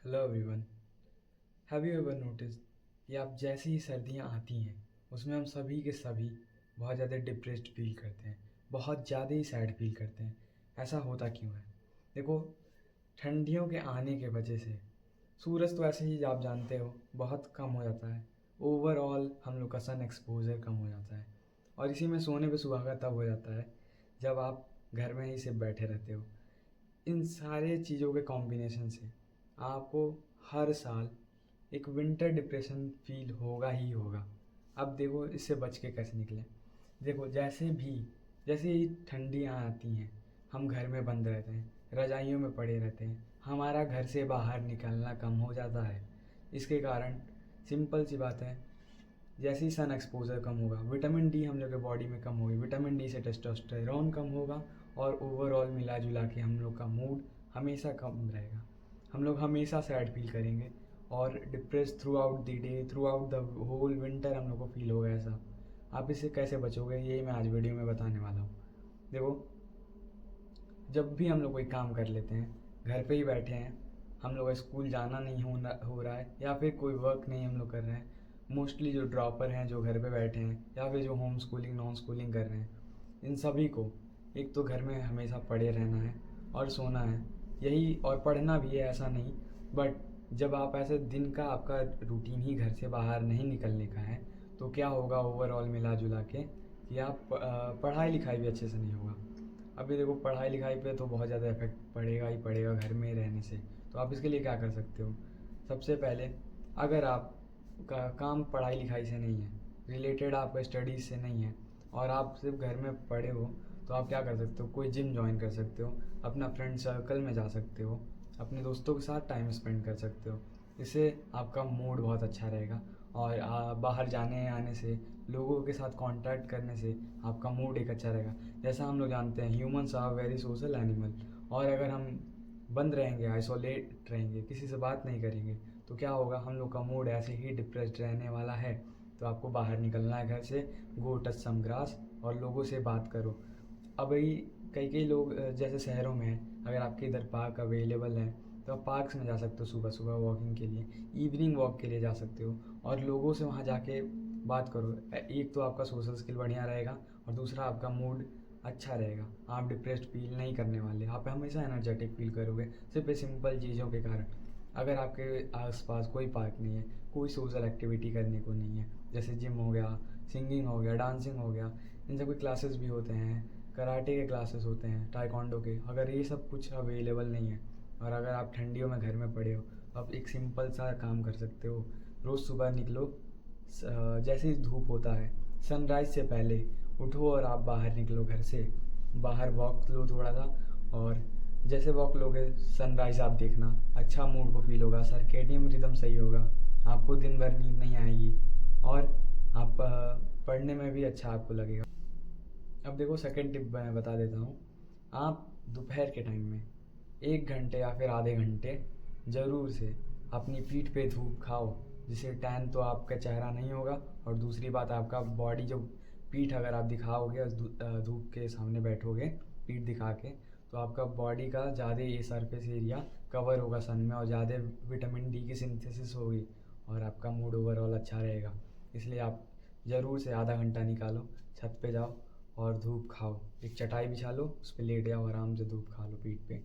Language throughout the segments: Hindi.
Hello everyone. Have you ever notice कि आप जैसे ही सर्दियाँ आती हैं उसमें हम सभी के सभी बहुत ज़्यादा डिप्रेस्ड फील करते हैं, बहुत ज़्यादा ही सैड फील करते हैं। ऐसा होता क्यों है? देखो, ठंडियों के आने के वजह से सूरज तो ऐसे ही आप जानते हो बहुत कम हो जाता है। ओवरऑल हम लोग का सन एक्सपोजर कम हो जाता है और इसी में सोने पे सुहागा तब हो जाता है जब आप घर में ही सिर्फ बैठे रहते हो। इन सारे चीज़ों के कॉम्बिनेशन से आपको हर साल एक विंटर डिप्रेशन फील होगा ही होगा। अब देखो इससे बच के कैसे निकलें। देखो, जैसे ही ठंडियाँ आती हैं हम घर में बंद रहते हैं, रजाइयों में पड़े रहते हैं, हमारा घर से बाहर निकलना कम हो जाता है। इसके कारण सिंपल सी बात है, जैसे ही सन एक्सपोजर कम होगा विटामिन डी हम लोग के बॉडी में कम होगी, विटामिन डी से टेस्टोस्टेरोन कम होगा और ओवरऑल मिला जुला के हम लोग का मूड हमेशा कम रहेगा। हम लोग हमेशा सैड फील करेंगे और depress throughout the day, throughout the whole winter हम लोग को फील होगा ऐसा। आप इससे कैसे बचोगे यही मैं आज वीडियो में बताने वाला हूँ। देखो, जब भी हम लोग कोई काम कर लेते हैं, घर पे ही बैठे हैं, हम लोग का स्कूल जाना नहीं हो रहा है या फिर कोई वर्क नहीं हम लोग कर रहे हैं, मोस्टली जो ड्रॉपर हैं जो घर पे बैठे हैं या फिर जो होम स्कूलिंग नॉन स्कूलिंग कर रहे हैं, इन सभी को एक तो घर में हमेशा पड़े रहना है और सोना है, यही, और पढ़ना भी है ऐसा नहीं। बट जब आप ऐसे दिन का आपका रूटीन ही घर से बाहर नहीं निकलने का है तो क्या होगा ओवरऑल मिला जुला के कि आप पढ़ाई लिखाई भी अच्छे से नहीं होगा। अभी देखो, पढ़ाई लिखाई पे तो बहुत ज़्यादा इफेक्ट पड़ेगा ही पड़ेगा घर में रहने से। तो आप इसके लिए क्या कर सकते हो? सबसे पहले, अगर आप का काम पढ़ाई लिखाई से नहीं है, रिलेटेड आपका स्टडीज़ से नहीं है और आप सिर्फ घर में पढ़े हो, तो आप क्या कर सकते हो? कोई जिम ज्वाइन कर सकते हो, अपना फ्रेंड सर्कल में जा सकते हो, अपने दोस्तों के साथ टाइम स्पेंड कर सकते हो। इससे आपका मूड बहुत अच्छा रहेगा और बाहर जाने आने से, लोगों के साथ कांटेक्ट करने से आपका मूड एक अच्छा रहेगा। जैसा हम लोग जानते हैं humans are very social animal, और अगर हम बंद रहेंगे, आइसोलेट रहेंगे, किसी से बात नहीं करेंगे, तो क्या होगा? हम लोग का मूड ऐसे ही डिप्रेस्ड रहने वाला है। तो आपको बाहर निकलना है घर से, गो टच सम ग्रास और लोगों से बात करो। अभी कई कई लोग जैसे शहरों में हैं, अगर आपके इधर पार्क अवेलेबल हैं तो आप पार्क्स में जा सकते हो सुबह सुबह वॉकिंग के लिए, इवनिंग वॉक के लिए जा सकते हो और लोगों से वहाँ जाके बात करो। एक तो आपका सोशल स्किल बढ़िया रहेगा और दूसरा आपका मूड अच्छा रहेगा। आप डिप्रेस्ड फील नहीं करने वाले, आप हमेशा एनर्जेटिक फील करोगे सिर्फ सिंपल चीज़ों के कारण। अगर आपके आसपास कोई पार्क नहीं है, कोई सोशल एक्टिविटी करने को नहीं है, जैसे जिम हो गया, सिंगिंग हो गया, डांसिंग हो गया, इन सब के क्लासेस भी होते हैं, कराटे के क्लासेस होते हैं, टाइकोंडो के, अगर ये सब कुछ अवेलेबल नहीं है और अगर आप ठंडियों में घर में पड़े हो, आप एक सिंपल सा काम कर सकते हो। रोज़ सुबह निकलो, जैसे ही धूप होता है सनराइज़ से पहले उठो और आप बाहर निकलो घर से, बाहर वॉक लो थोड़ा सा। और जैसे वॉक लोगे सनराइज़ आप देखना, अच्छा मूड को फील होगा, सर्केडियन रिदम सही होगा, आपको दिन भर नींद नहीं आएगी और आप पढ़ने में भी अच्छा आपको लगेगा। अब देखो, सेकंड टिप मैं बता देता हूँ। आप दोपहर के टाइम में 1 घंटे या फिर आधे घंटे ज़रूर से अपनी पीठ पे धूप खाओ, जिससे टैन तो आपका चेहरा नहीं होगा और दूसरी बात आपका बॉडी जो पीठ अगर आप दिखाओगे और धूप के सामने बैठोगे पीठ दिखा के, तो आपका बॉडी का ज़्यादा ये सरफेस एरिया कवर होगा सन में और ज़्यादा विटामिन डी की सिंथेसिस होगी और आपका मूड ओवरऑल अच्छा रहेगा। इसलिए आप ज़रूर से आधा घंटा निकालो, छत पे जाओ और धूप खाओ। एक चटाई बिछा लो, उस पर लेट जाओ, आराम से धूप खा लो पीठ पे,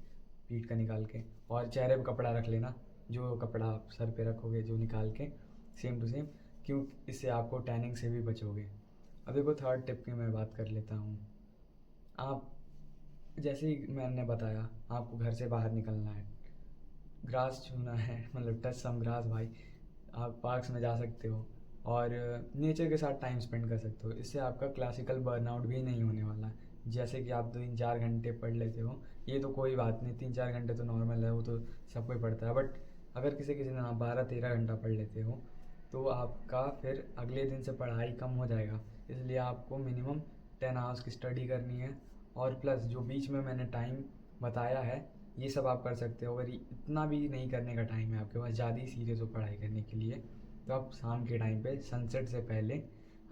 पीठ का निकाल के। और चेहरे पे कपड़ा रख लेना, जो कपड़ा आप सर पे रखोगे जो निकाल के, सेम टू सेम, क्यों? इससे आपको टैनिंग से भी बचोगे। अब देखो, थर्ड टिप की मैं बात कर लेता हूँ। आप, जैसे ही मैंने बताया, आपको घर से बाहर निकलना है, ग्रास छूना है, मतलब टच सम ग्रास भाई। आप पार्क्स में जा सकते हो और नेचर के साथ टाइम स्पेंड कर सकते हो। इससे आपका क्लासिकल बर्नआउट भी नहीं होने वाला है। जैसे कि आप 3-4 घंटे पढ़ लेते हो, ये तो कोई बात नहीं, 3-4 घंटे तो नॉर्मल है, वो तो सब कोई पढ़ता है। बट अगर किसी किसी दिन आप 12-13 घंटा पढ़ लेते हो तो आपका फिर अगले दिन से पढ़ाई कम हो जाएगा। इसलिए आपको मिनिमम 10 आवर्स की स्टडी करनी है और प्लस जो बीच में मैंने टाइम बताया है, ये सब आप कर सकते हो। अगर इतना भी नहीं करने का टाइम है आपके पास, ज़्यादा ही सीरियस हो पढ़ाई करने के लिए, तो आप शाम के टाइम पे सनसेट से पहले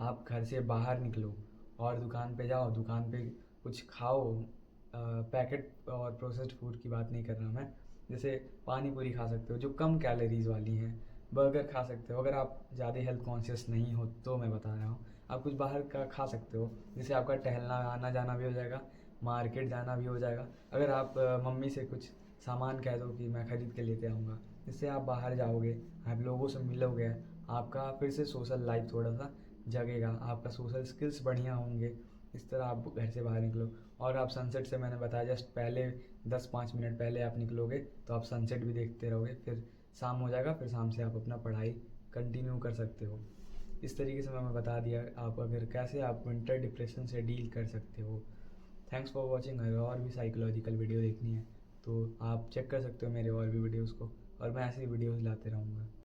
आप घर से बाहर निकलो और दुकान पे जाओ, दुकान पे कुछ खाओ। पैकेट और प्रोसेस्ड फूड की बात नहीं कर रहा मैं, जैसे पानी पूरी खा सकते हो जो कम कैलोरीज वाली हैं, बर्गर खा सकते हो। अगर आप ज़्यादा हेल्थ कॉन्शियस नहीं हो तो मैं बता रहा हूँ, आप कुछ बाहर का खा सकते हो, जिससे आपका टहलना आना जाना भी हो जाएगा, मार्केट जाना भी हो जाएगा। अगर आप मम्मी से कुछ सामान कह दो कि मैं ख़रीद के लेते आऊँगा, इससे आप बाहर जाओगे, आप लोगों से मिलोगे, आपका फिर से सोशल लाइफ थोड़ा सा जगेगा, आपका सोशल स्किल्स बढ़िया होंगे। इस तरह आप घर से बाहर निकलो, और आप सनसेट से, मैंने बताया जस्ट पहले 10-5 मिनट पहले आप निकलोगे तो आप सनसेट भी देखते रहोगे, फिर शाम हो जाएगा, फिर शाम से आप अपना पढ़ाई कंटिन्यू कर सकते हो। इस तरीके से मैंने बता दिया आप अगर कैसे आप विंटर डिप्रेशन से डील कर सकते हो। Thanks for watching. अगर और भी साइकोलॉजिकल वीडियो देखनी है तो आप चेक कर सकते हो मेरे और भी वीडियोज़ को, और मैं ऐसे ही वीडियोज़ लाते रहूँगा।